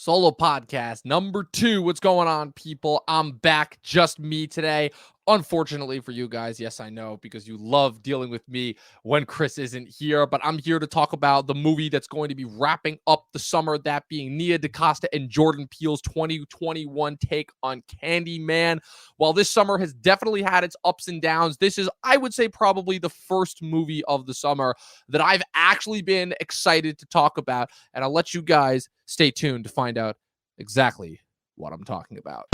Solo podcast number 2. What's going on, people? I'm back, just me today. Unfortunately for you guys, yes, I know, because you love dealing with me when Chris isn't here, but I'm here to talk about the movie that's going to be wrapping up the summer, that being Nia DaCosta and Jordan Peele's 2021 take on Candyman. While this summer has definitely had its ups and downs, this is, I would say, probably the first movie of the summer that I've actually been excited to talk about, and I'll let you guys stay tuned to find out exactly what I'm talking about.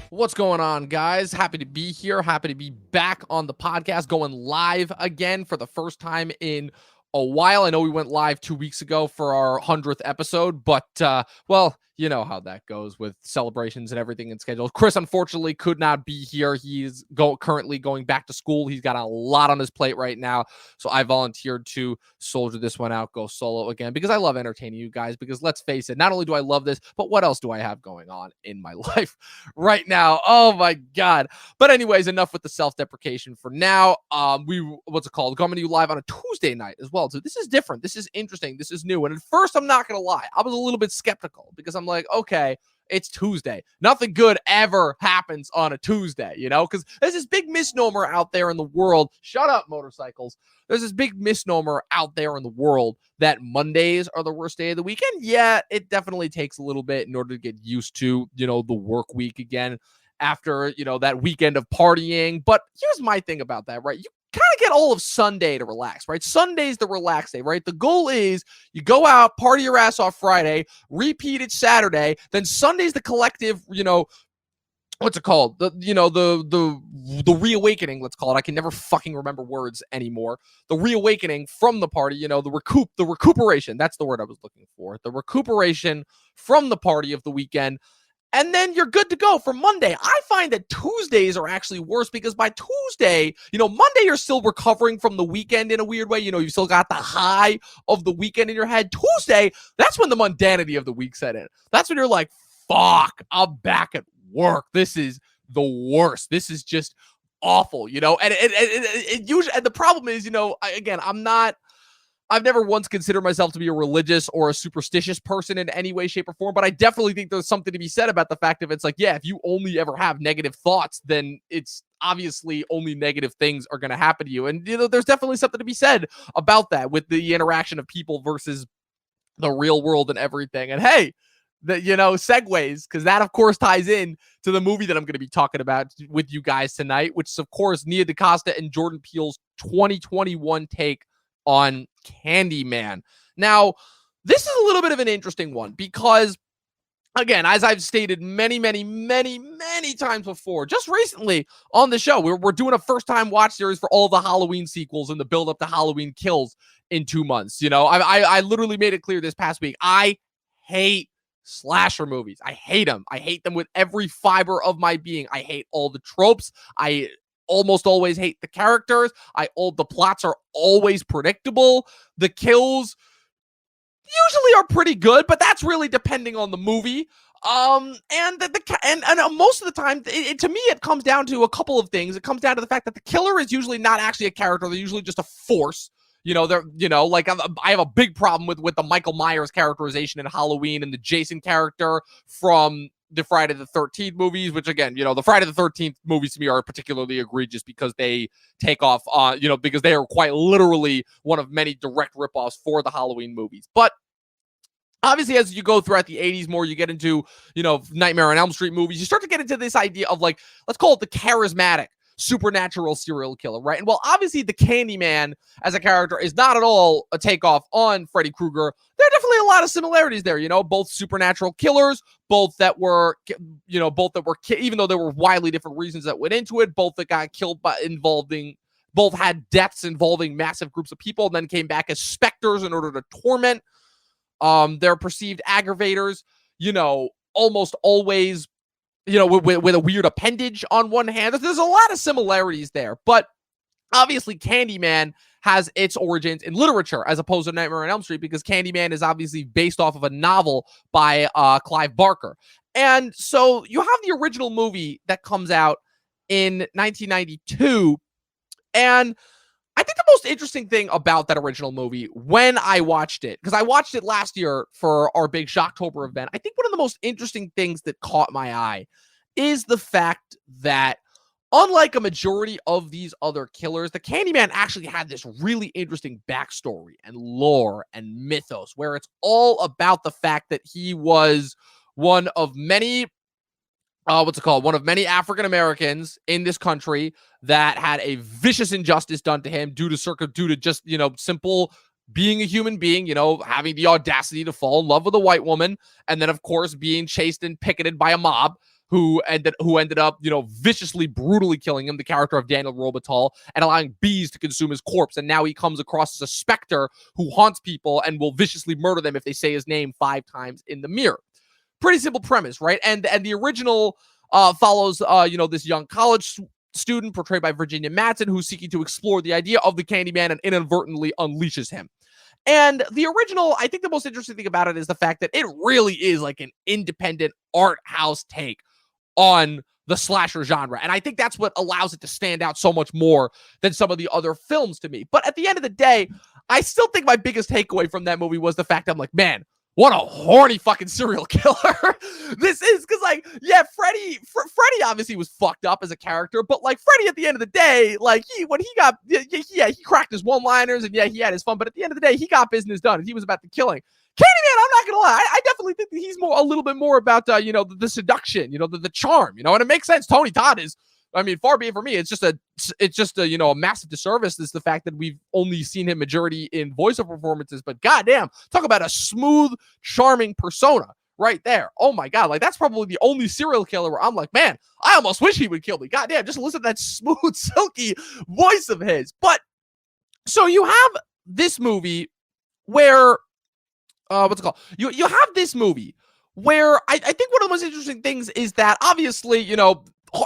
What's going on, guys? Happy to be here. Happy to be back on the podcast, going live again for the first time in a while. I know we went live 2 weeks ago for our 100th episode, but, well, you know how that goes with celebrations and everything and schedules. Chris, unfortunately, could not be here. He's currently going back to school. He's got a lot on his plate right now, so I volunteered to soldier this one out, go solo again, because I love entertaining you guys, because let's face it, not only do I love this, but what else do I have going on in my life right now? Oh, my God. But anyways, enough with the self-deprecation for now. What's it called? Coming to you live on a Tuesday night as well. So this is different. This is interesting. This is new. And at first, I'm not going to lie, I was a little bit skeptical, because I'm like, okay, it's Tuesday. Nothing good ever happens on a Tuesday, you know, because there's this big misnomer out there in the world. Shut up, motorcycles. There's this big misnomer out there in the world that Mondays are the worst day of the weekend. Yeah, it definitely takes a little bit in order to get used to, you know, the work week again after, you know, that weekend of partying. But here's my thing about that, right? You kind of get all of Sunday to relax, right? Sunday's the relax day, right? The goal is you go out, party your ass off Friday, repeat it Saturday, then Sunday's the collective, you know, what's it called? The reawakening, let's call it. I can never fucking remember words anymore. The reawakening from the party, you know, the recuperation. That's the word I was looking for. The recuperation from the party of the weekend. And then you're good to go for Monday. I find that Tuesdays are actually worse, because by Tuesday, you know, Monday you're still recovering from the weekend in a weird way. You know, you still got the high of the weekend in your head. Tuesday, that's when the mundanity of the week set in. That's when you're like, fuck, I'm back at work. This is the worst. This is just awful, you know? And it usually, and the problem is, you know, I've never once considered myself to be a religious or a superstitious person in any way, shape, or form, but I definitely think there's something to be said about the fact of it's like, yeah, if you only ever have negative thoughts, then it's obviously only negative things are going to happen to you. And, you know, there's definitely something to be said about that with the interaction of people versus the real world and everything. And hey, you know, segues, because that, of course, ties in to the movie that I'm going to be talking about with you guys tonight, which is, of course, Nia DaCosta and Jordan Peele's 2021 take on Candyman. Now, this is a little bit of an interesting one, because, again, as I've stated many times before, just recently on the show, we're doing a first-time watch series for all the Halloween sequels and the build-up to Halloween Kills in 2 months. You know, I literally made it clear this past week, I hate slasher movies. I hate them. I hate them with every fiber of my being. I hate all the tropes. I almost always hate the characters. The plots are always predictable. The kills usually are pretty good, but that's really depending on the movie. And most of the time, to me, it comes down to a couple of things. It comes down to the fact that the killer is usually not actually a character. They're usually just a force. You know, like I have a big problem with the Michael Myers characterization in Halloween and the Jason character from the Friday the 13th movies, which, again, you know, the Friday the 13th movies to me are particularly egregious because they take off on, you know, because they are quite literally one of many direct ripoffs for the Halloween movies. But obviously, as you go throughout the 80s more, you get into, you know, Nightmare on Elm Street movies, you start to get into this idea of, like, let's call it the charismatic supernatural serial killer, right? And while obviously the Candyman as a character is not at all a takeoff on Freddy Krueger, there are definitely a lot of similarities there, you know, both supernatural killers, both that were, even though there were wildly different reasons that went into it, both that got killed both had deaths involving massive groups of people and then came back as specters in order to torment their perceived aggravators, you know, almost always, you know, with a weird appendage on one hand. There's a lot of similarities there, but obviously Candyman has its origins in literature as opposed to Nightmare on Elm Street, because Candyman is obviously based off of a novel by Clive Barker. And so you have the original movie that comes out in 1992. And I think the most interesting thing about that original movie when I watched it, because I watched it last year for our big Shocktober event, I think one of the most interesting things that caught my eye is the fact that, unlike a majority of these other killers, the Candyman actually had this really interesting backstory and lore and mythos, where it's all about the fact that he was one of many one of many African Americans in this country that had a vicious injustice done to him due to just, simple being a human being, having the audacity to fall in love with a white woman, and then of course being chased and picketed by a mob who ended up, viciously, brutally killing him, the character of Daniel Robital, and allowing bees to consume his corpse. And now he comes across as a specter who haunts people and will viciously murder them if they say his name 5 times in the mirror. Pretty simple premise, right? And the original follows this young college student portrayed by Virginia Madsen, who's seeking to explore the idea of the Candyman and inadvertently unleashes him. And the original, I think the most interesting thing about it is the fact that it really is like an independent art house take on the slasher genre. And I think that's what allows it to stand out so much more than some of the other films to me. But at the end of the day, I still think my biggest takeaway from that movie was the fact I'm like, man, what a horny fucking serial killer this is. Because, like, yeah, Freddy obviously was fucked up as a character, but, like, Freddy at the end of the day, like, he cracked his one-liners, and yeah, he had his fun, but at the end of the day, he got business done, and he was about the killing. Candyman, I'm not gonna lie, I definitely think that he's a little bit more about, the seduction, the charm, and it makes sense. Tony Todd is, far be it for me. It's just a massive disservice is the fact that we've only seen him majority in voiceover performances. But goddamn, talk about a smooth, charming persona right there. Oh my god, like that's probably the only serial killer where I'm like, man, I almost wish he would kill me. Goddamn, just listen to that smooth, silky voice of his. But so you have this movie where, what's it called? You have this movie where I think one of the most interesting things is that obviously,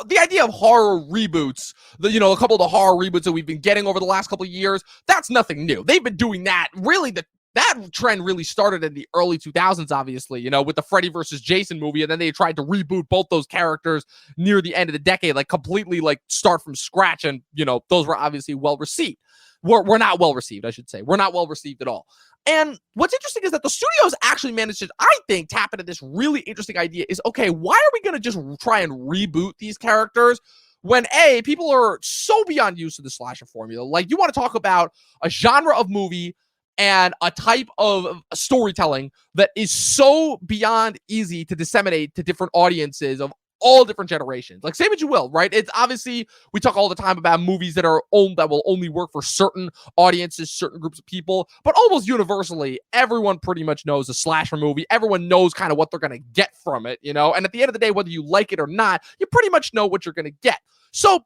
the idea of horror reboots, a couple of the horror reboots that we've been getting over the last couple of years, that's nothing new. They've been doing that. Really, that trend really started in the early 2000s, obviously, with the Freddy versus Jason movie, and then they tried to reboot both those characters near the end of the decade, like completely like start from scratch, and, those were obviously well received. We're not well received, I should say. We're not well received at all. And what's interesting is that the studios actually managed to, I think, tap into this really interesting idea is, okay, why are we going to just try and reboot these characters when, A, people are so beyond used to the slasher formula? Like, you want to talk about a genre of movie and a type of storytelling that is so beyond easy to disseminate to different audiences of all different generations. Like, say what you will, right? It's obviously, we talk all the time about movies that will only work for certain audiences, certain groups of people, but almost universally, everyone pretty much knows a slasher movie. Everyone knows kind of what they're going to get from it, and at the end of the day, whether you like it or not, you pretty much know what you're going to get. So,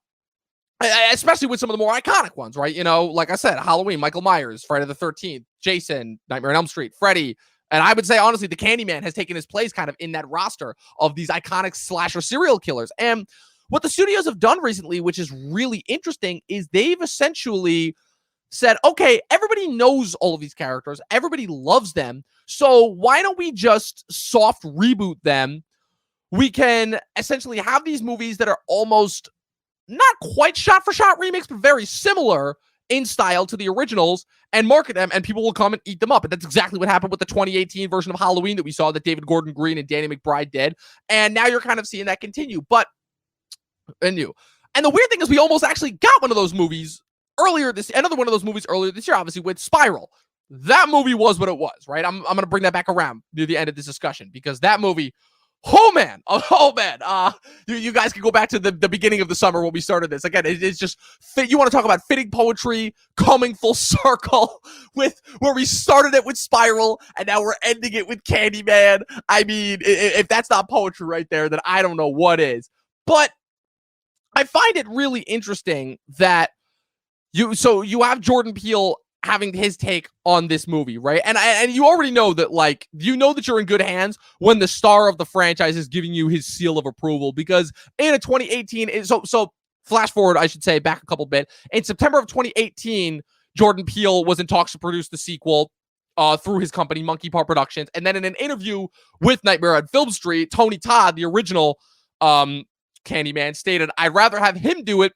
especially with some of the more iconic ones, right? Like I said, Halloween, Michael Myers, Friday the 13th, Jason, Nightmare on Elm Street, Freddy. And I would say, honestly, the Candyman has taken his place kind of in that roster of these iconic slasher serial killers. And what the studios have done recently, which is really interesting, is they've essentially said, okay, everybody knows all of these characters. Everybody loves them. So why don't we just soft reboot them? We can essentially have these movies that are almost not quite shot-for-shot remakes, but very similar in style to the originals, and market them, and people will come and eat them up. And that's exactly what happened with the 2018 version of Halloween that we saw that David Gordon Green and Danny McBride did. And now you're kind of seeing that continue. And the weird thing is we almost actually got one of those movies another one of those movies earlier this year, obviously, with Spiral. That movie was what it was, right? I'm going to bring that back around near the end of this discussion, because that movie, oh man, you guys can go back to the beginning of the summer when we started this. Again, it's just you want to talk about fitting poetry coming full circle with where we started it with Spiral and now we're ending it with Candyman. I mean, if that's not poetry right there, then I don't know what is. But I find it really interesting that you have Jordan Peele having his take on this movie, right? And you already know that, like, that you're in good hands when the star of the franchise is giving you his seal of approval, because in a 2018, so flash forward, I should say, back a couple bit. In September of 2018, Jordan Peele was in talks to produce the sequel through his company, Monkey Paw Productions. And then in an interview with Nightmare on Film Street, Tony Todd, the original Candyman, stated, "I'd rather have him do it.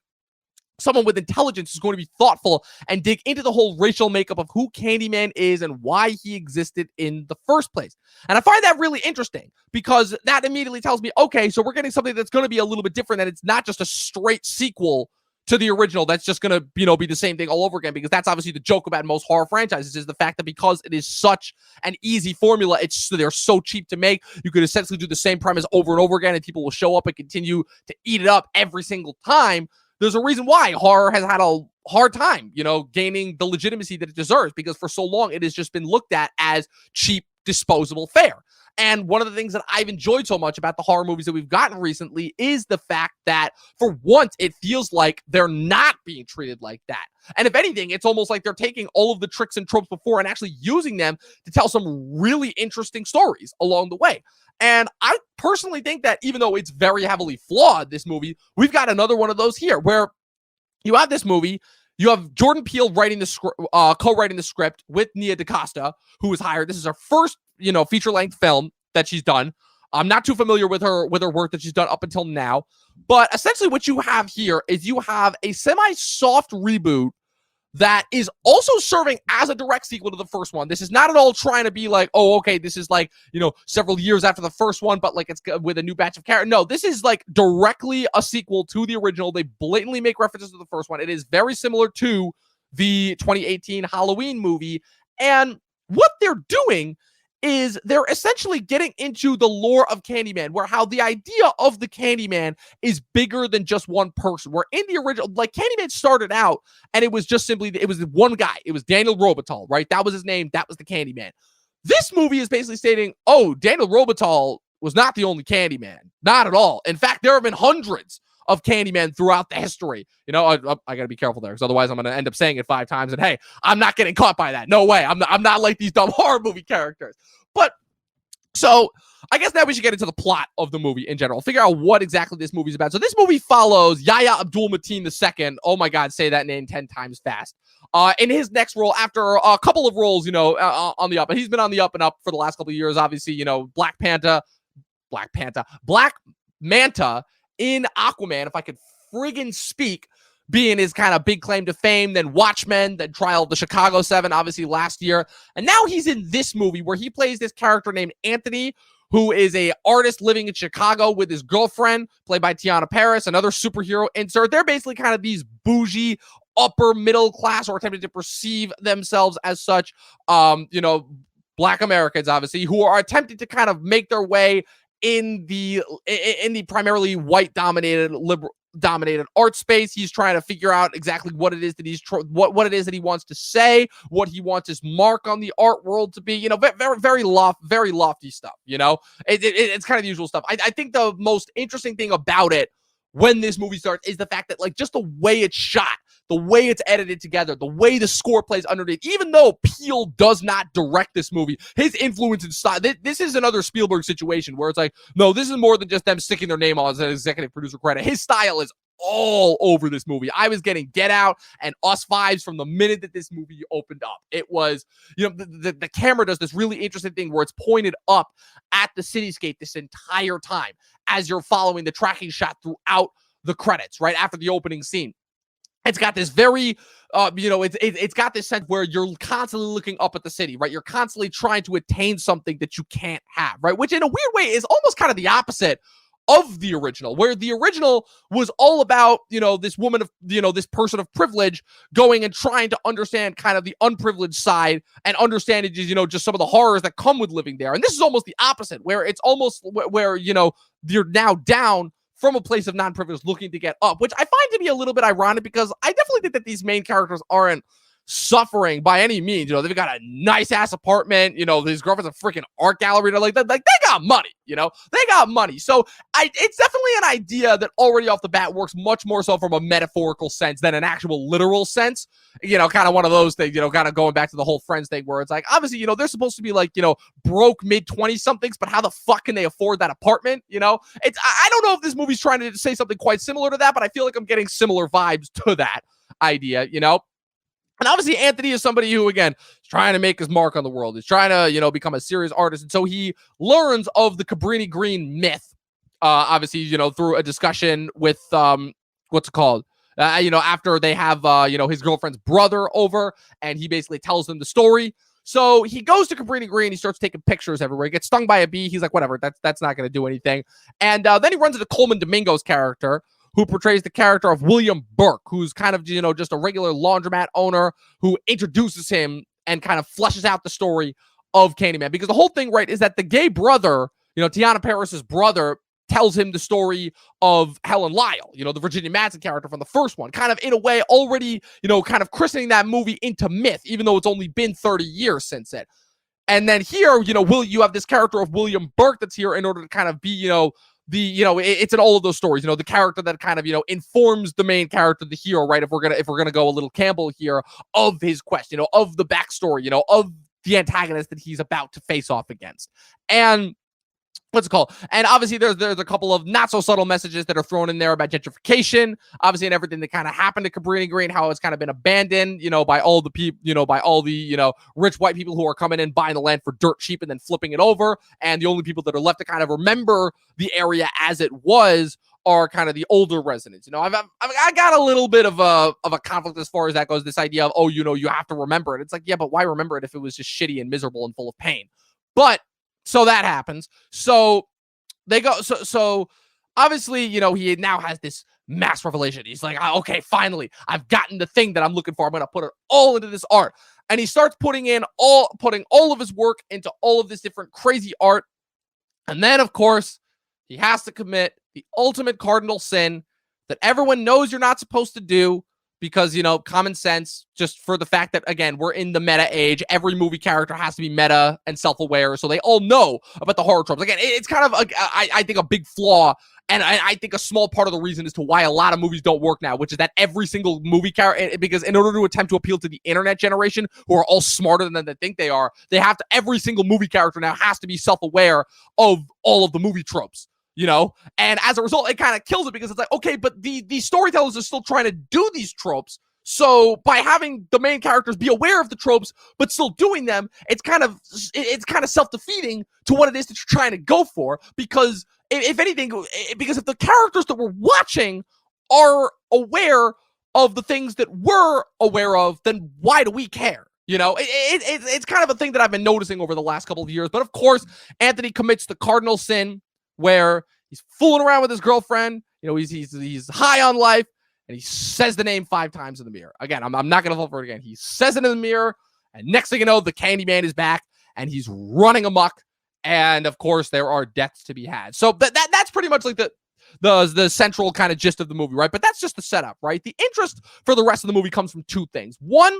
Someone with intelligence is going to be thoughtful and dig into the whole racial makeup of who Candyman is and why he existed in the first place." And I find that really interesting because that immediately tells me, okay, so we're getting something that's going to be a little bit different, and it's not just a straight sequel to the original that's just going to, be the same thing all over again, because that's obviously the joke about most horror franchises, is the fact that because it is such an easy formula, they're so cheap to make, you could essentially do the same premise over and over again and people will show up and continue to eat it up every single time. There's a reason why horror has had a hard time, gaining the legitimacy that it deserves, because for so long it has just been looked at as cheap, disposable fare. And one of the things that I've enjoyed so much about the horror movies that we've gotten recently is the fact that for once it feels like they're not being treated like that. And if anything, it's almost like they're taking all of the tricks and tropes before and actually using them to tell some really interesting stories along the way. And I personally think that even though it's very heavily flawed, this movie, we've got another one of those here where you have this movie, you have Jordan Peele writing the script, co-writing the script with Nia DaCosta, who was hired. This is her first, feature-length film that she's done. I'm not too familiar with her work that she's done up until now, but essentially what you have here is you have a semi-soft reboot that is also serving as a direct sequel to the first one. This is not at all trying to be like, oh, okay, this is like, several years after the first one, but like it's with a new batch of characters. No, this is like directly a sequel to the original. They blatantly make references to the first one. It is very similar to the 2018 Halloween movie. And what they're doing is they're essentially getting into the lore of Candyman, where how the idea of the Candyman is bigger than just one person. Where in the original, like Candyman started out and it was just simply, it was one guy. It was Daniel Robital, right? That was his name. That was the Candyman. This movie is basically stating, oh, Daniel Robital was not the only Candyman. Not at all. In fact, there have been hundreds of Candyman throughout the history. I got to be careful there, because otherwise I'm going to end up saying it 5 times, and hey, I'm not getting caught by that. No way. I'm not like these dumb horror movie characters. But so I guess now we should get into the plot of the movie in general. Figure out what exactly this movie is about. So this movie follows Yahya Abdul-Mateen II. Oh my God, say that name 10 times fast. In his next role, after a couple of roles, on the up, and he's been on the up and up for the last couple of years. Obviously, Black Manta in Aquaman, if I could friggin' speak, being his kind of big claim to fame, then Watchmen, then Trial of the Chicago 7, obviously last year. And now he's in this movie where he plays this character named Anthony, who is a artist living in Chicago with his girlfriend, played by Tiana Paris, another superhero insert. They're basically kind of these bougie, upper middle class, or attempting to perceive themselves as such, Black Americans, obviously, who are attempting to kind of make their way in the primarily white dominated art space. He's trying to figure out exactly what it is that what it is that he wants to say, what he wants his mark on the art world to be. Very very lofty stuff. It's kind of the usual stuff. I think the most interesting thing about it when this movie starts is the fact that, like, just the way it's shot, the way it's edited together, the way the score plays underneath. Even though Peele does not direct this movie, his influence and style, this is another Spielberg situation where it's like, no, this is more than just them sticking their name on as an executive producer credit. His style is all over this movie. I was getting Get Out and Us vibes from the minute that this movie opened up. It was, the camera does this really interesting thing where it's pointed up at the cityscape this entire time as you're following the tracking shot throughout the credits, right after the opening scene. It's got this very, it's got this sense where you're constantly looking up at the city, right? You're constantly trying to attain something that you can't have, right? Which in a weird way is almost kind of the opposite of the original, where the original was all about, this woman of, this person of privilege going and trying to understand kind of the unprivileged side and understanding, just some of the horrors that come with living there. And this is almost the opposite, where it's almost where, you're now down from a place of non-privilege looking to get up, which I find to be a little bit ironic, because I definitely think that these main characters aren't suffering by any means. You know, they've got a nice ass apartment. You know, his girlfriend's a freaking art gallery. They're like they got money. You know, they got money. So it's definitely an idea that already off the bat works much more so from a metaphorical sense than an actual literal sense. You know, kind of one of those things, you know, kind of going back to the whole Friends thing where it's like, obviously, you know, they're supposed to be like, you know, broke mid-20 somethings, but how the fuck can they afford that apartment? You know, I don't know if this movie's trying to say something quite similar to that, but I feel like I'm getting similar vibes to that idea, you know? And obviously, Anthony is somebody who, again, is trying to make his mark on the world. He's trying to, you know, become a serious artist. And so he learns of the Cabrini Green myth, obviously, you know, through a discussion with, what's it called? You know, after they have, you know, his girlfriend's brother over, and he basically tells them the story. So he goes to Cabrini Green. He starts taking pictures everywhere. He gets stung by a bee. He's like, whatever, that's not going to do anything. And then he runs into Coleman Domingo's character, who portrays the character of William Burke, who's kind of, you know, just a regular laundromat owner who introduces him and kind of fleshes out the story of Candyman. Because the whole thing, right, is that the gay brother, you know, Tiana Paris's brother, tells him the story of Helen Lyle, you know, the Virginia Madsen character from the first one, kind of in a way already, you know, kind of christening that movie into myth, even though it's only been 30 years since it. And then here, you know, you have this character of William Burke that's here in order to kind of be, you know, it's in all of those stories, you know, the character that kind of, you know, informs the main character, the hero, right? If we're gonna go a little Campbell here, of his quest, you know, of the backstory, you know, of the antagonist that he's about to face off against. And what's it called? And obviously there's a couple of not so subtle messages that are thrown in there about gentrification, obviously, and everything that kind of happened to Cabrini Green, how it's kind of been abandoned, you know, by all the people, you know, by all the, you know, rich white people who are coming in, buying the land for dirt cheap and then flipping it over. And the only people that are left to kind of remember the area as it was are kind of the older residents. You know, I got a little bit of a conflict as far as that goes. This idea of, oh, you know, you have to remember it. It's like, yeah, but why remember it if it was just shitty and miserable and full of pain? But so that happens. So they go. So obviously, you know, he now has this mass revelation. He's like, okay, finally, I've gotten the thing that I'm looking for. I'm going to put it all into this art. And he starts putting all of his work into all of this different crazy art. And then, of course, he has to commit the ultimate cardinal sin that everyone knows you're not supposed to do, because, you know, common sense, just for the fact that, again, we're in the meta age. Every movie character has to be meta and self-aware, so they all know about the horror tropes. Again, it's kind of, I think, a big flaw, and I think a small part of the reason as to why a lot of movies don't work now, which is that every single movie character, because in order to attempt to appeal to the internet generation, who are all smarter than they think they are, every single movie character now has to be self-aware of all of the movie tropes. You know, and as a result, it kind of kills it, because it's like, okay, but the storytellers are still trying to do these tropes. So by having the main characters be aware of the tropes but still doing them, it's kind of self-defeating to what it is that you're trying to go for. Because if anything, because if the characters that we're watching are aware of the things that we're aware of, then why do we care? You know, it's kind of a thing that I've been noticing over the last couple of years. But of course, Anthony commits the cardinal sin, where he's fooling around with his girlfriend. You know, he's high on life, and he says the name 5 times in the mirror. Again, I'm not going to vote for it again. He says it in the mirror, and next thing you know, the Candyman is back, and he's running amok. And of course, there are deaths to be had. So that's pretty much like the central kind of gist of the movie, right? But that's just the setup, right? The interest for the rest of the movie comes from 2 things. One,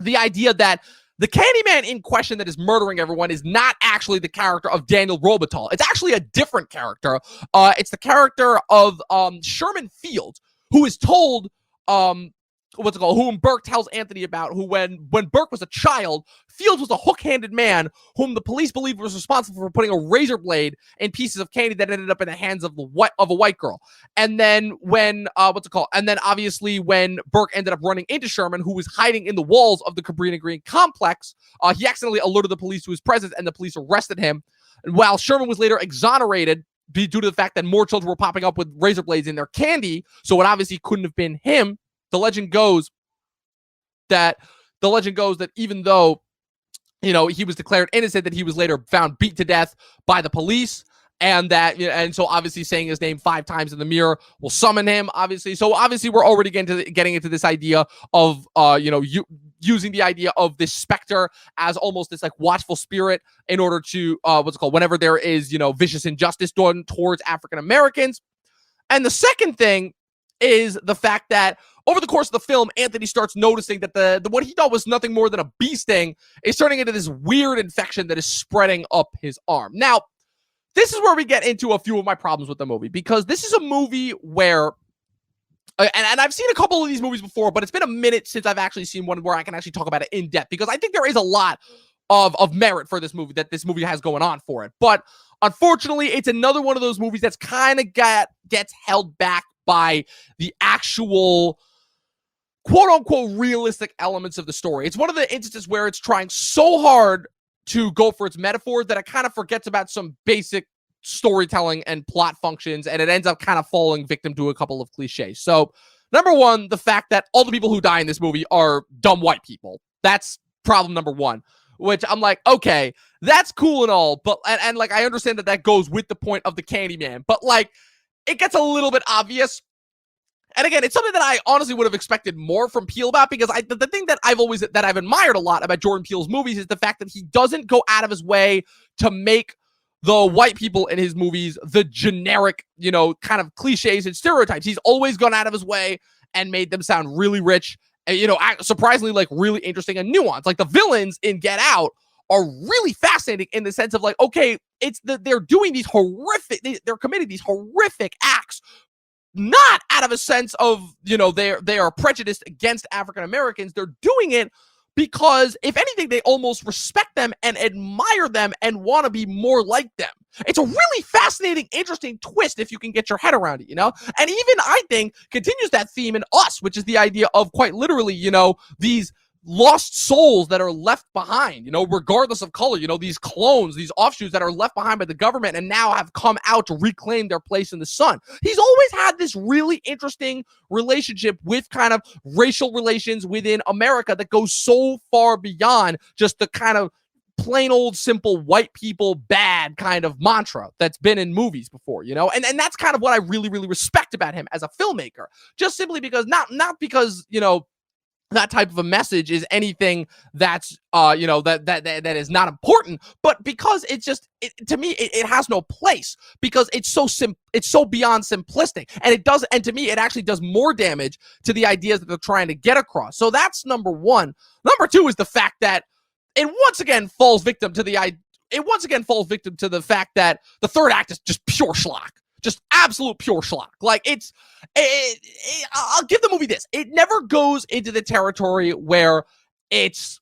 the idea that the Candyman in question that is murdering everyone is not actually the character of Daniel Robital. It's actually a different character. It's the character of Sherman Fields, who is told, whom Burke tells Anthony about, who when Burke was a child, Fields was a hook-handed man whom the police believed was responsible for putting a razor blade in pieces of candy that ended up in the hands of a white girl. And then when and then obviously when Burke ended up running into Sherman, who was hiding in the walls of the Cabrini Green complex, he accidentally alerted the police to his presence, and the police arrested him. And while Sherman was later exonerated due to the fact that more children were popping up with razor blades in their candy, so it obviously couldn't have been him. The legend goes that even though, you know, he was declared innocent, that he was later found beat to death by the police, and that, you know, and so obviously saying his name 5 times in the mirror will summon him, obviously. So obviously we're already getting into this idea of, using the idea of this specter as almost this like watchful spirit in order to, whenever there is, you know, vicious injustice done towards African Americans. And the second thing is the fact that over the course of the film, Anthony starts noticing that the what he thought was nothing more than a bee sting is turning into this weird infection that is spreading up his arm. Now, this is where we get into a few of my problems with the movie, because this is a movie where and I've seen a couple of these movies before, but it's been a minute since I've actually seen one where I can actually talk about it in depth, because I think there is a lot of merit for this movie that this movie has going on for it. But unfortunately, it's another one of those movies that's kind of gets held back by the actual quote unquote realistic elements of the story. It's one of the instances where it's trying so hard to go for its metaphor that it kind of forgets about some basic storytelling and plot functions, and it ends up kind of falling victim to a couple of cliches. So, number one, the fact that all the people who die in this movie are dumb white people. That's problem number one, which I'm like, okay, that's cool and all, but and like I understand that goes with the point of the Candyman, but like it gets a little bit obvious. And again, it's something that I honestly would have expected more from Peele about, because the thing that I've admired a lot about Jordan Peele's movies is the fact that he doesn't go out of his way to make the white people in his movies the generic, kind of cliches and stereotypes. He's always gone out of his way and made them sound really rich and, surprisingly, like, really interesting and nuanced. Like, the villains in Get Out are really fascinating in the sense of, like, okay, they're doing these they're committing these horrific acts, not out of a sense of, they are prejudiced against African Americans. They're doing it because, if anything, they almost respect them and admire them and want to be more like them. It's a really fascinating, interesting twist if you can get your head around it, And even, I think, continues that theme in Us, which is the idea of, quite literally, these lost souls that are left behind, regardless of color, these clones, these offshoots that are left behind by the government and now have come out to reclaim their place in the sun. He's always had this really interesting relationship with kind of racial relations within America that goes so far beyond just the kind of plain old simple white people bad kind of mantra that's been in movies before, and that's kind of what I really, really respect about him as a filmmaker, just simply because not because, that type of a message is anything that's that is not important, but because to me it has no place, because it's so beyond simplistic, and to me it actually does more damage to the ideas that they're trying to get across. So that's number one. Number two is the fact that it once again falls victim to the fact that the third act is just pure schlock. Just absolute pure schlock. Like, I'll give the movie this. It never goes into the territory where it's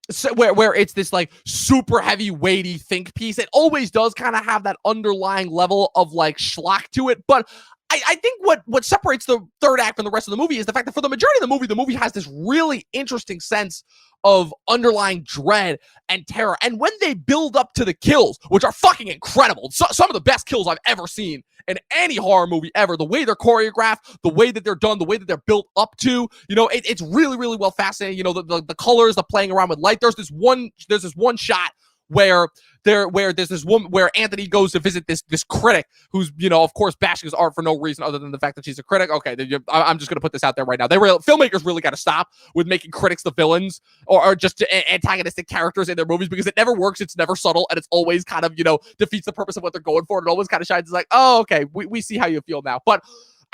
this like super heavy weighty think piece. It always does kind of have that underlying level of like schlock to it. But I think what separates the third act from the rest of the movie is the fact that for the majority of the movie has this really interesting sense of underlying dread and terror. And when they build up to the kills, which are fucking incredible, some of the best kills I've ever seen in any horror movie ever, the way they're choreographed, the way that they're done, the way that they're built up to, it's really, really well fascinating. The colors, the playing around with light. There's this one shot where there's this woman, where Anthony goes to visit this critic who's, of course, bashing his art for no reason other than the fact that she's a critic. Okay, I'm just going to put this out there right now. Filmmakers really got to stop with making critics the villains or just antagonistic characters in their movies, because it never works. It's never subtle, and it's always kind of, defeats the purpose of what they're going for. It always kind of shines. It's like, oh, okay, we see how you feel now. But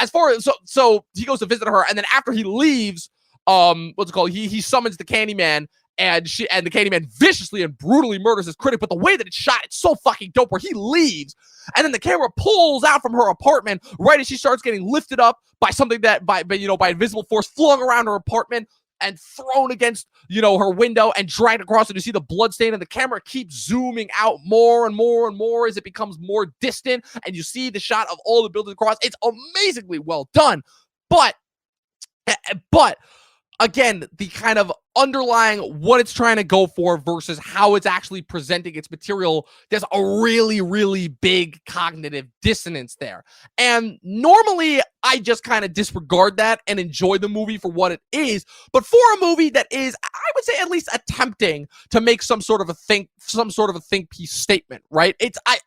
as far as, so he goes to visit her, and then after he leaves, what's it called? He summons the Candyman, and the Candyman viciously and brutally murders his critic. But the way that it's shot, it's so fucking dope, where he leaves, and then the camera pulls out from her apartment right as she starts getting lifted up by something by invisible force, flung around her apartment and thrown against, her window and dragged across, and you see the blood stain, and the camera keeps zooming out more and more and more as it becomes more distant, and you see the shot of all the buildings across. It's amazingly well done. But again, the kind of underlying what it's trying to go for versus how it's actually presenting its material, there's a really, really big cognitive dissonance there. And normally I just kind of disregard that and enjoy the movie for what it is. But for a movie that is, I would say, at least attempting to make some sort of a think piece statement, right?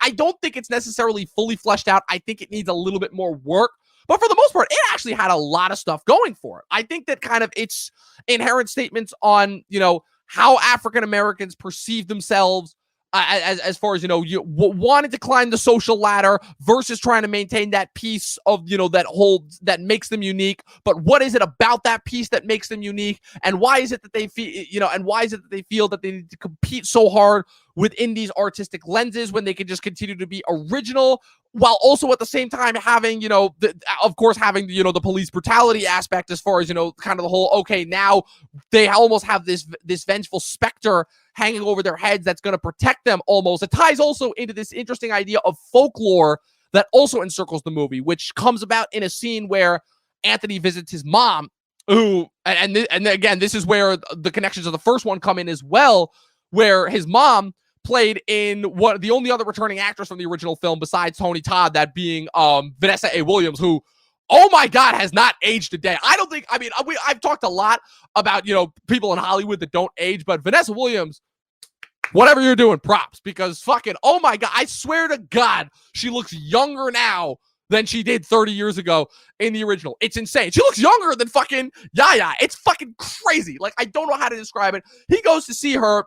I don't think it's necessarily fully fleshed out. I think it needs a little bit more work. But for the most part, it actually had a lot of stuff going for it. I think that kind of its inherent statements on, how African Americans perceive themselves as far as, you wanting to climb the social ladder versus trying to maintain that piece of, that makes them unique. But what is it about that piece that makes them unique? And why is it that they feel, that they need to compete so hard within these artistic lenses when they can just continue to be original, while also at the same time having, of course, having, the police brutality aspect, as far as, kind of the whole, okay, now they almost have this vengeful specter hanging over their heads that's going to protect them almost. It ties also into this interesting idea of folklore that also encircles the movie, which comes about in a scene where Anthony visits his mom, who, and again, this is where the connections of the first one come in as well, where his mom played in the only other returning actress from the original film besides Tony Todd, that being Vanessa A. Williams, who, oh my God, has not aged a day. I've talked a lot about, people in Hollywood that don't age, but Vanessa Williams, whatever you're doing, props, because fucking, oh my God, I swear to God, she looks younger now than she did 30 years ago in the original. It's insane. She looks younger than fucking Yaya. It's fucking crazy. Like, I don't know how to describe it. He goes to see her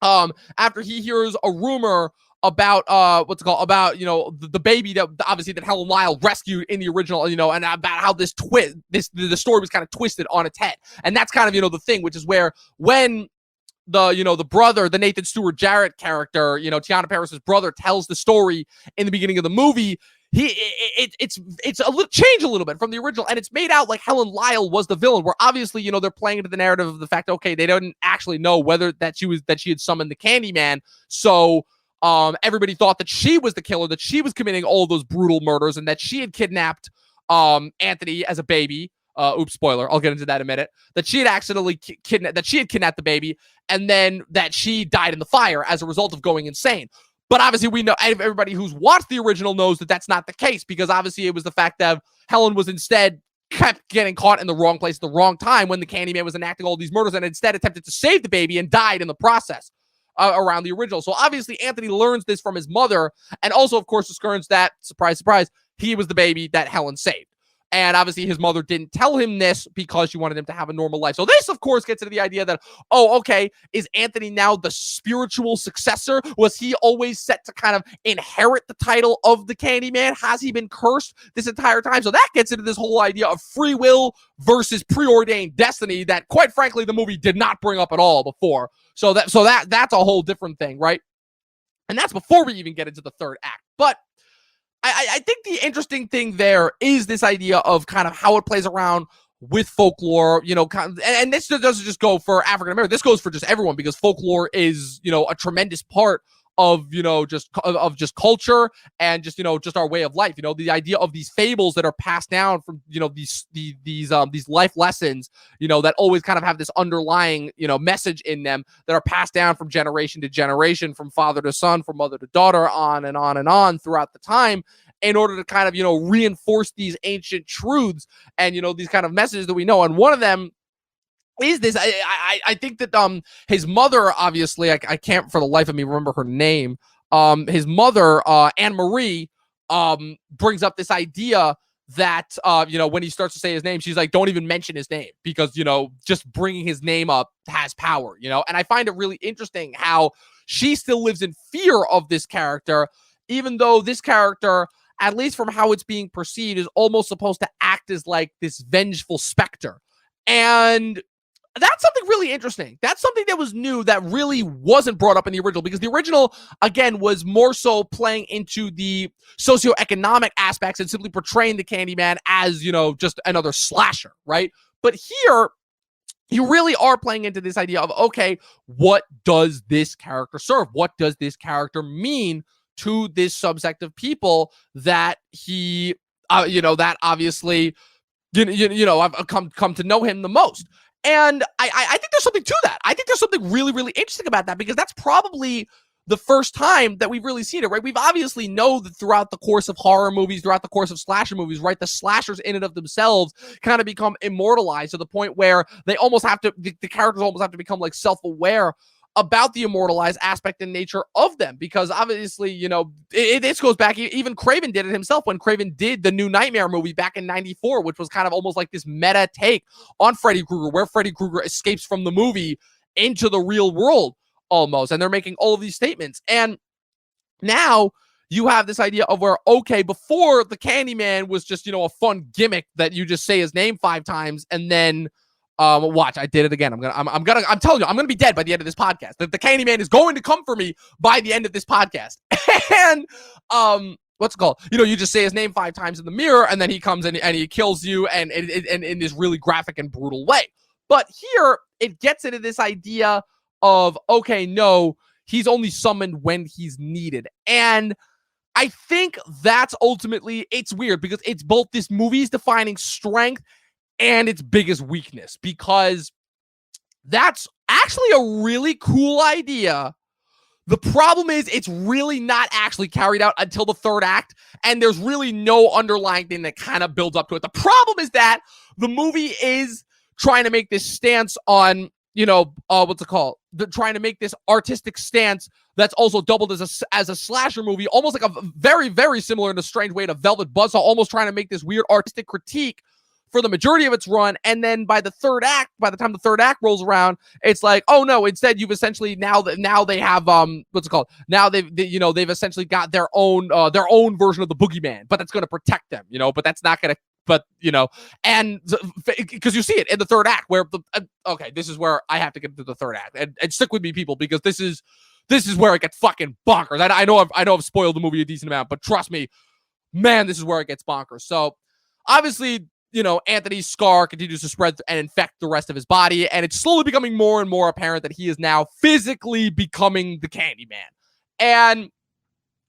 after he hears a rumor about about the baby that obviously that Helen Lyle rescued in the original, and about how the story was kind of twisted on its head. And that's kind of the thing, which is where when the brother, the Nathan Stewart Jarrett character, Tiana Paris's brother, tells the story in the beginning of the movie, it's a little change a little bit from the original, and it's made out like Helen Lyle was the villain, where obviously, they're playing into the narrative of the fact, okay, they didn't actually know whether that she had summoned the Candyman. So everybody thought that she was the killer, that she was committing all those brutal murders, and that she had kidnapped Anthony as a baby. Oops, spoiler. I'll get into that in a minute. That she had accidentally kidnapped the baby, and then that she died in the fire as a result of going insane. But obviously, we know, everybody who's watched the original knows that that's not the case, because obviously it was the fact that Helen was instead kept getting caught in the wrong place at the wrong time when the Candyman was enacting all these murders, and instead attempted to save the baby and died in the process around the original. So obviously, Anthony learns this from his mother, and also, of course, discerns that, surprise, surprise, he was the baby that Helen saved. And obviously his mother didn't tell him this because she wanted him to have a normal life. So this, of course, gets into the idea that, oh, okay, is Anthony now the spiritual successor? Was he always set to kind of inherit the title of the Candyman? Has he been cursed this entire time? So that gets into this whole idea of free will versus preordained destiny that, quite frankly, the movie did not bring up at all before. So that's a whole different thing, right? And that's before we even get into the third act. But I think the interesting thing there is this idea of kind of how it plays around with folklore, and this doesn't just go for African American. This goes for just everyone, because folklore is, a tremendous part of, just culture and just our way of life. The idea of these fables that are passed down from, these life lessons, that always kind of have this underlying, message in them that are passed down from generation to generation, from father to son, from mother to daughter, on and on and on throughout the time, in order to kind of, reinforce these ancient truths and, these kind of messages that we know. And one of them is this. I think that his mother, obviously, I can't for the life of me remember her name. His mother, Anne Marie, brings up this idea that when he starts to say his name, she's like, don't even mention his name, because just bringing his name up has power. And I find it really interesting how she still lives in fear of this character, even though this character, at least from how it's being perceived, is almost supposed to act as like this vengeful specter. And that's something really interesting. That's something that was new, that really wasn't brought up in the original, because the original, again, was more so playing into the socioeconomic aspects and simply portraying the Candyman as, just another slasher, right? But here, you really are playing into this idea of, okay, what does this character serve? What does this character mean to this subsect of people that he, that obviously, I've come to know him the most. And I think there's something to that. I think there's something really, really interesting about that, because that's probably the first time that we've really seen it, right? We've obviously know that throughout the course of horror movies, throughout the course of slasher movies, right, the slashers in and of themselves kind of become immortalized to the point where they almost have to, the characters almost have to become like self-aware about the immortalized aspect and nature of them, because obviously, this goes back, even Craven did it himself when Craven did the New Nightmare movie back in 94, which was kind of almost like this meta take on Freddy Krueger, where Freddy Krueger escapes from the movie into the real world. almost. And they're making all of these statements. And now you have this idea of where, okay, before the Candyman was just, a fun gimmick that you just say his name 5 times and then watch, I did it again. I'm telling you, I'm gonna be dead by the end of this podcast. The Candyman is going to come for me by the end of this podcast. And what's it called? You just say his name 5 times in the mirror, and then he comes in and he kills you, and in this really graphic and brutal way. But here it gets into this idea of, okay, no, he's only summoned when he's needed. And I think that's ultimately, it's weird because it's both this movie's defining strength and its biggest weakness, because that's actually a really cool idea. The problem is it's really not actually carried out until the 3rd act, and there's really no underlying thing that kind of builds up to it. The problem is that the movie is trying to make this stance on, what's it called? Trying to make this artistic stance that's also doubled as a slasher movie, almost like a very, very similar in a strange way to Velvet Buzzsaw, almost trying to make this weird artistic critique for the majority of its run. And then by the time the 3rd act rolls around, it's like, oh no, instead you've essentially now they have what's it called? Now they've essentially got their own version of the boogeyman, but that's going to protect them, but that's not going to, and because you see it in the 3rd act where okay, this is where I have to get to the 3rd act, and stick with me, people, because this is where it gets fucking bonkers. I know I've spoiled the movie a decent amount, but trust me, man, this is where it gets bonkers. So obviously, Anthony's scar continues to spread and infect the rest of his body, and it's slowly becoming more and more apparent that he is now physically becoming the Candyman. And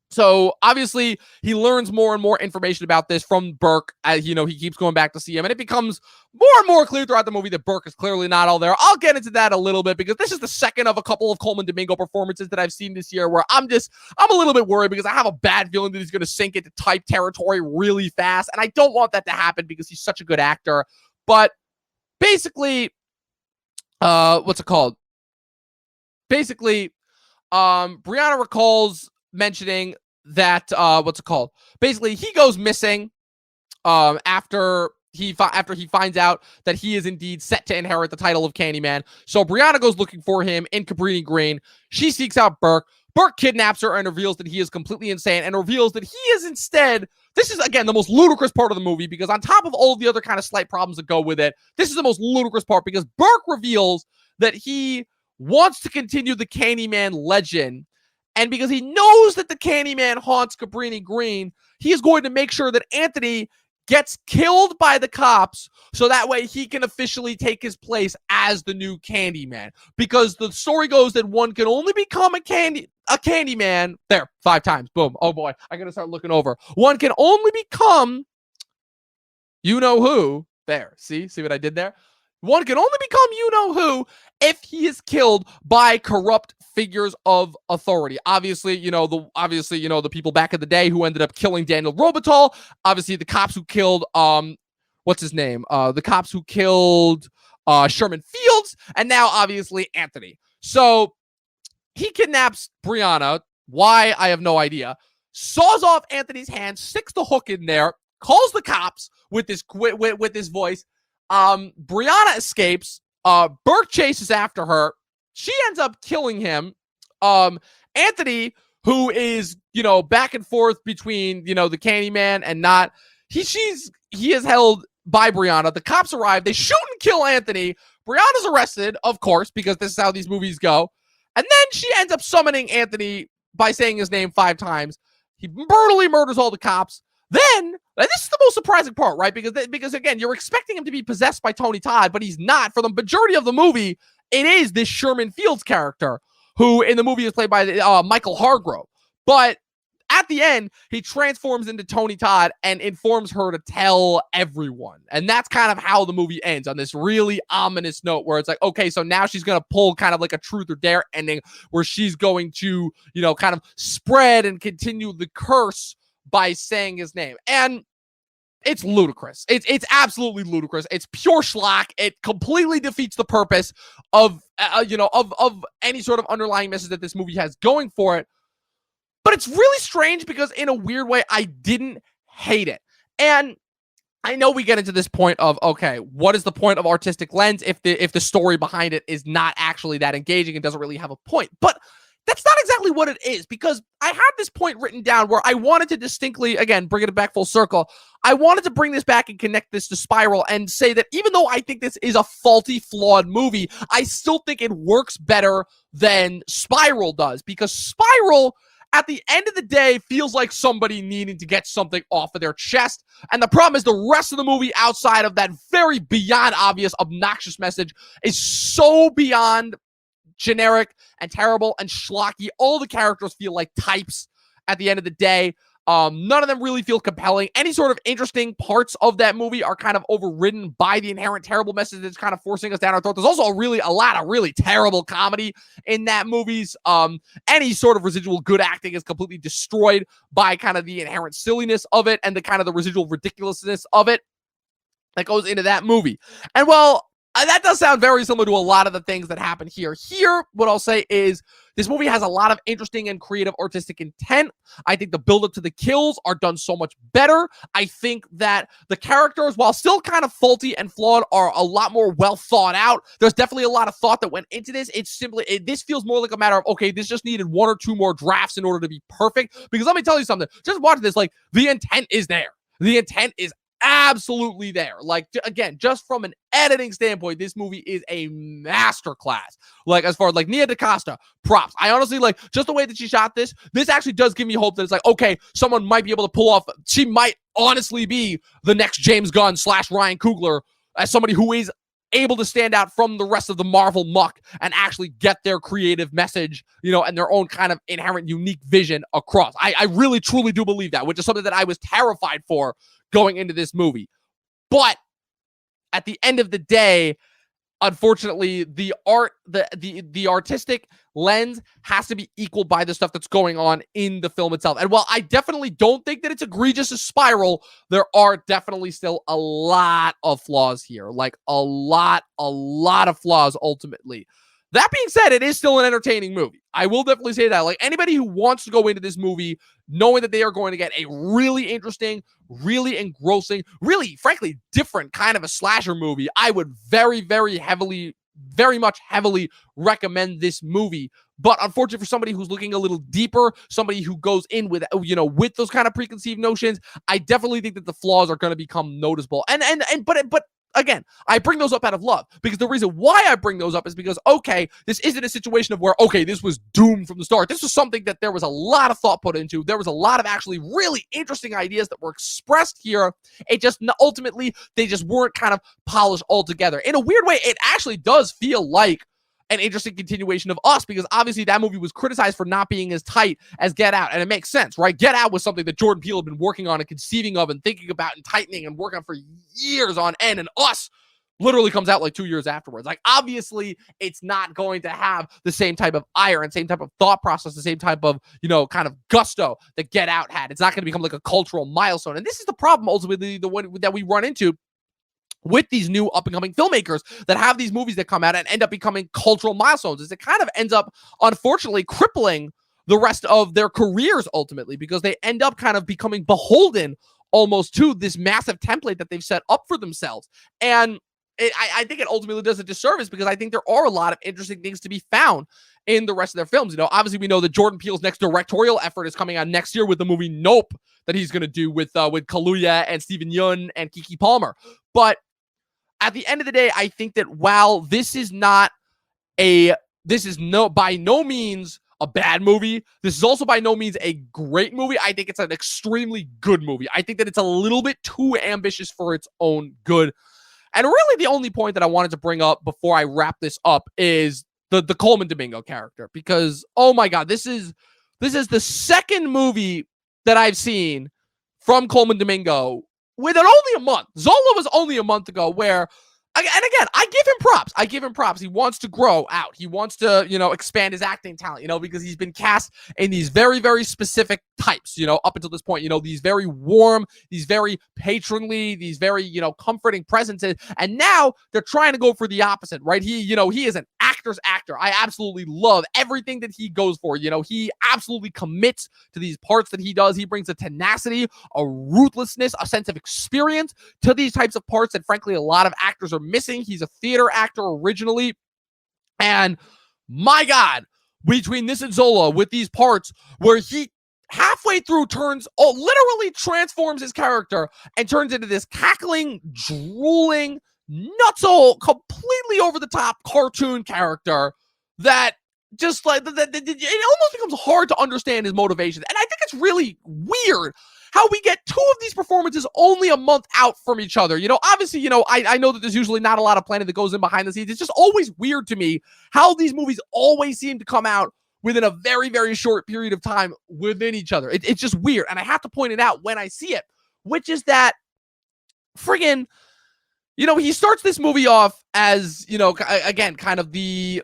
so obviously he learns more and more information about this from Burke as he keeps going back to see him, and it becomes more and more clear throughout the movie that Burke is clearly not all there. I'll get into that a little bit because this is the second of a couple of Coleman Domingo performances that I've seen this year where I'm a little bit worried because I have a bad feeling that he's going to sink into type territory really fast, and I don't want that to happen because he's such a good actor. But basically, what's it called? Basically, Brianna recalls mentioning that what's it called? Basically, he goes missing after he finds out that he is indeed set to inherit the title of Candyman. So Brianna goes looking for him in Cabrini Green. She seeks out Burke. Burke kidnaps her and reveals that he is completely insane, and reveals that he is instead, this is again the most ludicrous part of the movie, because on top of all the other kind of slight problems that go with it, this is the most ludicrous part, because Burke reveals that he wants to continue the Candyman legend. And because he knows that the Candyman haunts Cabrini Green, he is going to make sure that Anthony gets killed by the cops so that way he can officially take his place as the new Candyman. Because the story goes that one can only become a Candyman. There, 5 times. Boom. Oh boy, I gotta start looking over. One can only become you-know-who. There. See what I did there? One can only become you-know-who if he is killed by corrupt figures of authority. Obviously, the people back in the day who ended up killing Daniel Robital. Obviously, the cops who killed what's his name? The cops who killed Sherman Fields, and now obviously Anthony. So he kidnaps Brianna. Why? I have no idea. Saws off Anthony's hand, sticks the hook in there, calls the cops with this voice. Brianna escapes. Burke chases after her. She ends up killing him. Anthony, who is, back and forth between, the Candyman and not, he is held by Brianna. The cops arrive. They shoot and kill Anthony. Brianna's arrested, of course, because this is how these movies go. And then she ends up summoning Anthony by saying his name 5 times. He brutally murders all the cops. Then, and this is the most surprising part, right? Because again, you're expecting him to be possessed by Tony Todd, but he's not. For the majority of the movie, it is this Sherman Fields character, who in the movie is played by Michael Hargrove. But at the end, he transforms into Tony Todd and informs her to tell everyone. And that's kind of how the movie ends, on this really ominous note where it's like, okay, so now she's going to pull kind of like a truth or dare ending where she's going to, kind of spread and continue the curse by saying his name. And it's ludicrous. It's absolutely ludicrous. It's pure schlock. It completely defeats the purpose of any sort of underlying message that this movie has going for it. But it's really strange because in a weird way, I didn't hate it. And I know we get into this point of, okay, what is the point of artistic lens if the story behind it is not actually that engaging and doesn't really have a point? But that's not exactly what it is, because I had this point written down where I wanted to distinctly, again, bring it back full circle. I wanted to bring this back and connect this to Spiral and say that even though I think this is a faulty, flawed movie, I still think it works better than Spiral does, because Spiral, at the end of the day, feels like somebody needing to get something off of their chest. And the problem is the rest of the movie, outside of that very beyond obvious, obnoxious message, is so beyond generic and terrible and schlocky. All the characters feel like types at the end of the day. None of them really feel compelling. Any sort of interesting parts of that movie are kind of overridden by the inherent terrible message that's kind of forcing us down our throat. There's also a lot of really terrible comedy in that movie's. Any sort of residual good acting is completely destroyed by kind of the inherent silliness of it and the kind of the residual ridiculousness of it that goes into that movie. And well, that does sound very similar to a lot of the things that happen here. Here, what I'll say is this movie has a lot of interesting and creative artistic intent. I think the build-up to the kills are done so much better. I think that the characters, while still kind of faulty and flawed, are a lot more well thought out. There's definitely a lot of thought that went into this. It's simply, this feels more like a matter of, okay, this just needed one or two more drafts in order to be perfect. Because let me tell you something, just watching this, like, the intent is there. The intent is absolutely there. Like, again, just from an editing standpoint, this movie is a masterclass. Like, as far as like Nia DaCosta, props. I honestly, like, just the way that she shot this actually does give me hope that it's like, okay, someone might be able to pull off, she might honestly be the next James Gunn / Ryan Coogler, as somebody who is able to stand out from the rest of the Marvel muck and actually get their creative message, and their own kind of inherent unique vision across. I really, truly do believe that, which is something that I was terrified for going into this movie. But at the end of the day, unfortunately, the artistic lens has to be equaled by the stuff that's going on in the film itself. And while I definitely don't think that it's egregious as Spiral, there are definitely still a lot of flaws here. Like, a lot of flaws ultimately. That being said, it is still an entertaining movie. I will definitely say that. Like, anybody who wants to go into this movie knowing that they are going to get a really interesting, really engrossing, really, frankly, different kind of a slasher movie, I would very, very much heavily recommend this movie. But unfortunately, for somebody who's looking a little deeper, somebody who goes in with, with those kind of preconceived notions, I definitely think that the flaws are going to become noticeable. But again, I bring those up out of love, because the reason why I bring those up is because, okay, this isn't a situation of where, okay, this was doomed from the start. This was something that there was a lot of thought put into. There was a lot of actually really interesting ideas that were expressed here. It just, ultimately, they just weren't kind of polished altogether. In a weird way, it actually does feel like an interesting continuation of Us, because obviously that movie was criticized for not being as tight as Get Out, and it makes sense, right? Get Out was something that Jordan Peele had been working on and conceiving of and thinking about and tightening and working on for years on end, and Us literally comes out like 2 years afterwards. Like, obviously, it's not going to have the same type of ire and same type of thought process, the same type of, kind of gusto that Get Out had. It's not going to become like a cultural milestone, and this is the problem ultimately, the one that we run into with these new up-and-coming filmmakers that have these movies that come out and end up becoming cultural milestones, is it kind of ends up, unfortunately, crippling the rest of their careers ultimately, because they end up kind of becoming beholden almost to this massive template that they've set up for themselves. And I think it ultimately does a disservice, because I think there are a lot of interesting things to be found in the rest of their films. Obviously, we know that Jordan Peele's next directorial effort is coming out next year with the movie Nope that he's going to do with Kaluuya and Steven Yeun and Keke Palmer. But at the end of the day, I think that while this is by no means a bad movie, this is also by no means a great movie. I think it's an extremely good movie. I think that it's a little bit too ambitious for its own good. And really the only point that I wanted to bring up before I wrap this up is the Coleman Domingo character, because, oh my God, this is the second movie that I've seen from Coleman Domingo within only a month. Zola was only a month ago, where And again, I give him props. I give him props. He wants to grow out. He wants to, expand his acting talent, because he's been cast in these very, very specific types, up until this point, these very warm, these very patronly, these very, comforting presences. And now they're trying to go for the opposite, right? He is an actor's actor. I absolutely love everything that he goes for. He absolutely commits to these parts that he does. He brings a tenacity, a ruthlessness, a sense of experience to these types of parts that, frankly, a lot of actors are missing. He's a theater actor originally. And my God, between this and Zola with these parts where he halfway through literally transforms his character and turns into this cackling, drooling, nutso, completely over the top cartoon character that just like it almost becomes hard to understand his motivation. And I think it's really weird how we get two of these performances only a month out from each other. Obviously, I know that there's usually not a lot of planning that goes in behind the scenes. It's just always weird to me how these movies always seem to come out within a very, very short period of time within each other. It's just weird. And I have to point it out when I see it, which is that friggin', he starts this movie off as, again, kind of the,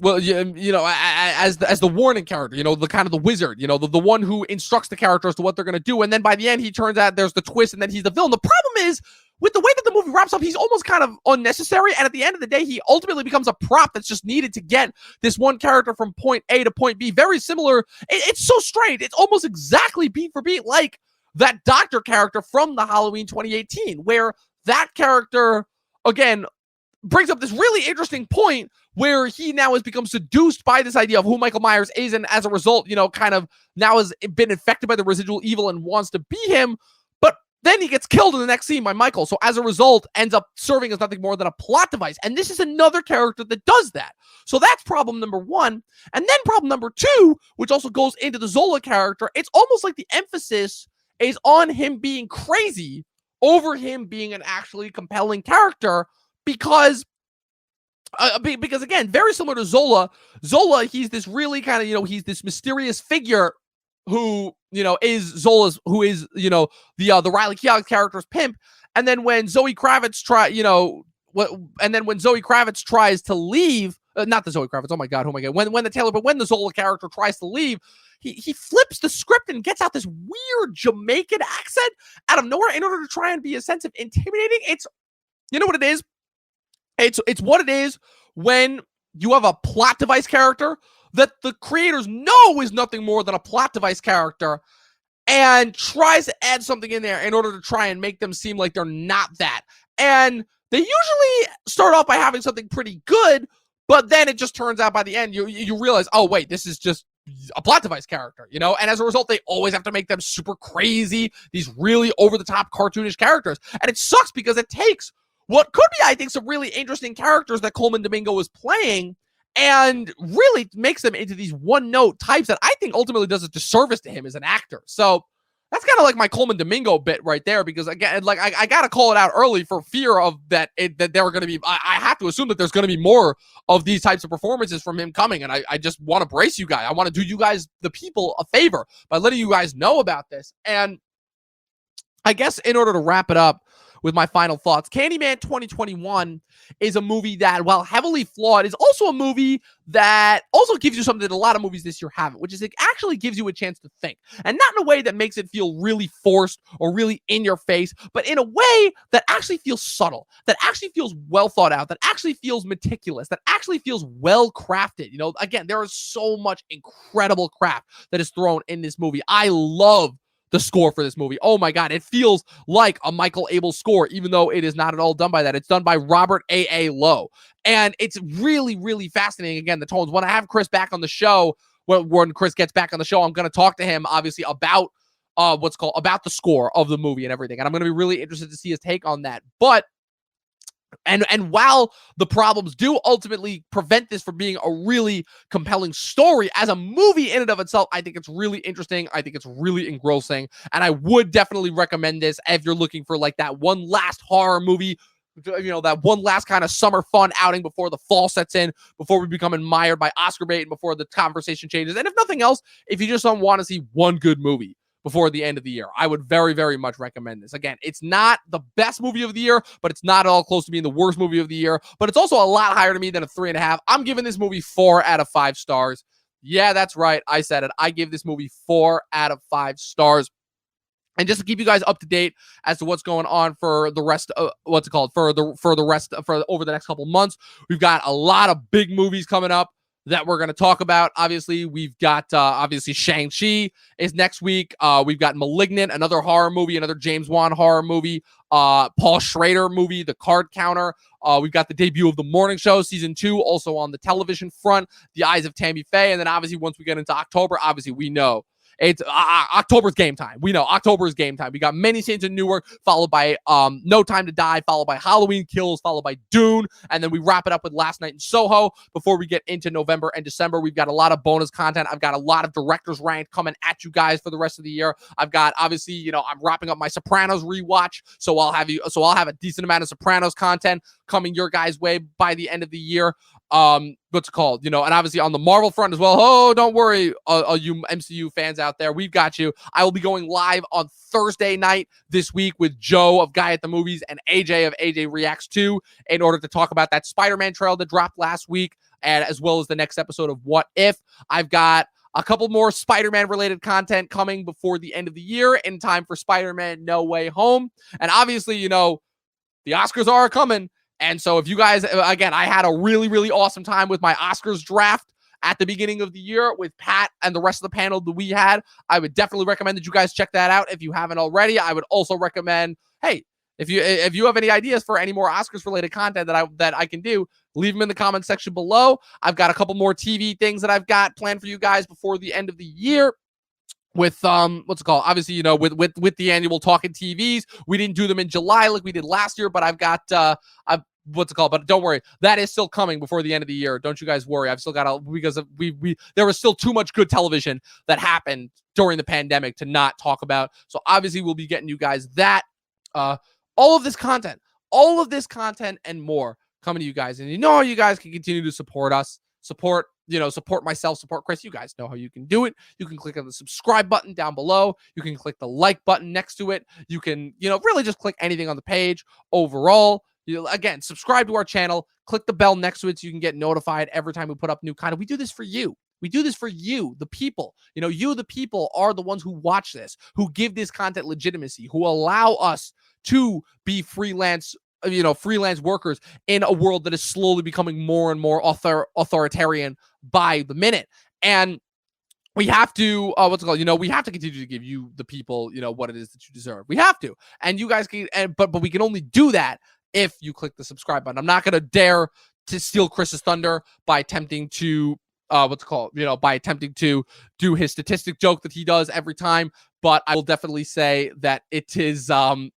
well, as the warning character, the kind of the wizard, the one who instructs the character as to what they're going to do. And then by the end, he turns out there's the twist and then he's the villain. The problem is with the way that the movie wraps up, he's almost kind of unnecessary. And at the end of the day, he ultimately becomes a prop that's just needed to get this one character from point A to point B. Very similar. It's so strange. It's almost exactly beat for beat like that doctor character from the Halloween 2018, where that character, again, brings up this really interesting point where he now has become seduced by this idea of who Michael Myers is, and as a result, kind of now has been infected by the residual evil and wants to be him, but then he gets killed in the next scene by Michael, so as a result, ends up serving as nothing more than a plot device, and this is another character that does that. So that's problem number one, and then problem number two, which also goes into the Zola character, it's almost like the emphasis is on him being crazy over him being an actually compelling character, because again, very similar to Zola, he's this really kind of, he's this mysterious figure who, is Zola's, who is, the Riley Keough character's pimp. And then when Zoe Kravitz tries to leave, not the Zoe Kravitz, oh my God, when the Zola character tries to leave, he flips the script and gets out this weird Jamaican accent out of nowhere in order to try and be a sense of intimidating. It's, you know what it is? It's what it is when you have a plot device character that the creators know is nothing more than a plot device character and tries to add something in there in order to try and make them seem like they're not that. And they usually start off by having something pretty good, but then it just turns out by the end, you realize, oh, wait, this is just a plot device character, and as a result, they always have to make them super crazy, these really over-the-top cartoonish characters. And it sucks because it takes what could be, I think, some really interesting characters that Coleman Domingo is playing and really makes them into these one-note types that I think ultimately does a disservice to him as an actor. So that's kind of like my Coleman Domingo bit right there, because again, like I got to call it out early for fear of that there are going to be, I have to assume that there's going to be more of these types of performances from him coming. And I just want to brace you guys. I want to do you guys, the people, a favor by letting you guys know about this. And I guess in order to wrap it up with my final thoughts, Candyman 2021 is a movie that, while heavily flawed, is also a movie that also gives you something that a lot of movies this year haven't, which is it actually gives you a chance to think. And not in a way that makes it feel really forced or really in your face, but in a way that actually feels subtle, that actually feels well thought out, that actually feels meticulous, that actually feels well crafted. Again, there is so much incredible craft that is thrown in this movie. I love the score for this movie. Oh my God, it feels like a Michael Abel score, even though it is not at all done by that. It's done by Robert A. Lowe. And it's really, really fascinating. Again, the tones. When I have Chris back on the show, when Chris gets back on the show, I'm going to talk to him, obviously, about about the score of the movie and everything. And I'm going to be really interested to see his take on that. But And while the problems do ultimately prevent this from being a really compelling story, as a movie in and of itself, I think it's really interesting. I think it's really engrossing. And I would definitely recommend this if you're looking for like that one last horror movie, that one last kind of summer fun outing before the fall sets in, before we become admired by Oscar bait, and before the conversation changes. And if nothing else, if you just don't want to see one good movie, before the end of the year. I would very, very much recommend this. Again, it's not the best movie of the year, but it's not at all close to being the worst movie of the year. But it's also a lot higher to me than a 3.5. I'm giving this movie 4 out of 5 stars. Yeah, that's right. I said it. I give this movie 4 out of 5 stars. And just to keep you guys up to date as to what's going on for the rest of for over the next couple months, we've got a lot of big movies coming up that we're going to talk about. Obviously, we've got Shang-Chi is next week. We've got Malignant, another horror movie, another James Wan horror movie. Paul Schrader movie, The Card Counter. We've got the debut of The Morning Show, season 2, also on the television front. The Eyes of Tammy Faye, and then obviously once we get into October, obviously we know it's October's game time. We know October is game time. We got Many Saints in Newark, followed by No Time to Die, followed by Halloween Kills, followed by Dune, and then we wrap it up with Last Night in Soho before we get into November and December. We've got a lot of bonus content. I've got a lot of directors ranked coming at you guys for the rest of the year. I've got obviously, I'm wrapping up my Sopranos rewatch, so I'll have a decent amount of Sopranos content coming your guys' way by the end of the year. And obviously on the Marvel front as well. Oh, don't worry, all you MCU fans out there, we've got you. I will be going live on Thursday night this week with Joe of Guy at the Movies and AJ of AJ Reacts 2 in order to talk about that Spider-Man trailer that dropped last week, and as well as the next episode of What If. I've got a couple more Spider-Man related content coming before the end of the year in time for Spider-Man No Way Home. And obviously, the Oscars are coming. And so if you guys, again, I had a really, really awesome time with my Oscars draft at the beginning of the year with Pat and the rest of the panel that we had. I would definitely recommend that you guys check that out if you haven't already. I would also recommend, hey, if you have any ideas for any more Oscars related content that I can do, leave them in the comment section below. I've got a couple more TV things that I've got planned for you guys before the end of the year. With obviously, with the annual Talking TVs, we didn't do them in July like we did last year, but I've got but don't worry, that is still coming before the end of the year. Don't you guys worry. I've still got because there was still too much good television that happened during the pandemic to not talk about. So obviously we'll be getting you guys that all of this content and more coming to you guys. And you guys can continue to support us, support myself, support Chris. You guys know how you can do it. You can click on the subscribe button down below. You can click the like button next to it. You can, really just click anything on the page. Overall, again, subscribe to our channel, click the bell next to it so you can get notified every time we put up new content. We do this for you. We do this for you, the people. You, the people, are the ones who watch this, who give this content legitimacy, who allow us to be freelance workers in a world that is slowly becoming more and more authoritarian by the minute. And we have to, we have to continue to give you, the people, what it is that you deserve. We have to. And you guys can, but we can only do that if you click the subscribe button. I'm not going to dare to steal Chris's thunder by attempting to, do his statistic joke that he does every time. But I will definitely say that it is, You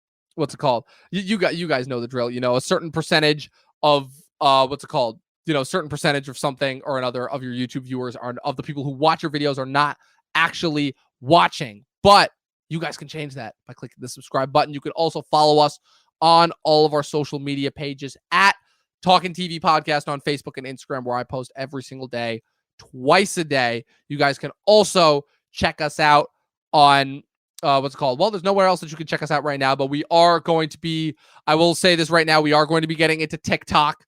guys know the drill. A certain percentage of certain percentage of something or another of your YouTube viewers of the people who watch your videos are not actually watching. But you guys can change that by clicking the subscribe button. You can also follow us on all of our social media pages at Talking TV Podcast on Facebook and Instagram, where I post every single day, twice a day. You guys can also check us out on well, there's nowhere else that you can check us out right now, but we are going to be, I will say this right now, we are going to be getting into TikTok.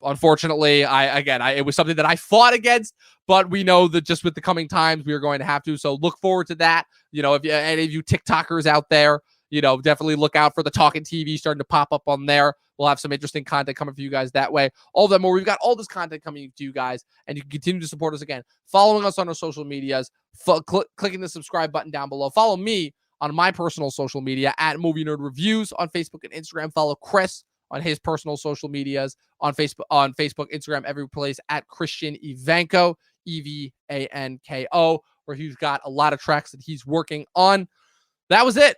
Unfortunately, it was something that I fought against, but we know that just with the coming times, we are going to have to. So look forward to that. If any of you TikTokers out there, definitely look out for the Talking TV starting to pop up on there. We'll have some interesting content coming for you guys that way. All that more. We've got all this content coming to you guys, and you can continue to support us again, following us on our social medias, clicking the subscribe button down below. Follow me on my personal social media at Movie Nerd Reviews on Facebook and Instagram. Follow Chris on his personal social medias on Facebook, Instagram, every place at Christian Evanko, Evanko, where he's got a lot of tracks that he's working on. That was it.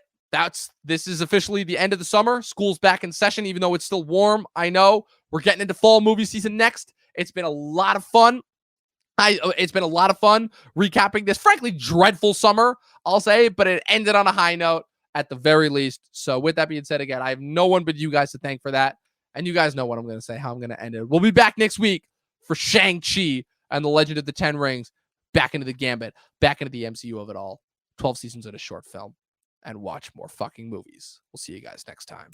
This is officially the end of the summer. School's back in session, even though it's still warm. I know we're getting into fall movie season next. It's been a lot of fun. It's been a lot of fun recapping this, frankly, dreadful summer, I'll say, but it ended on a high note at the very least. So with that being said, again, I have no one but you guys to thank for that. And you guys know what I'm going to say, how I'm going to end it. We'll be back next week for Shang-Chi and the Legend of the Ten Rings, back into the gambit, back into the MCU of it all. 12 seasons in a short film and watch more fucking movies. We'll see you guys next time.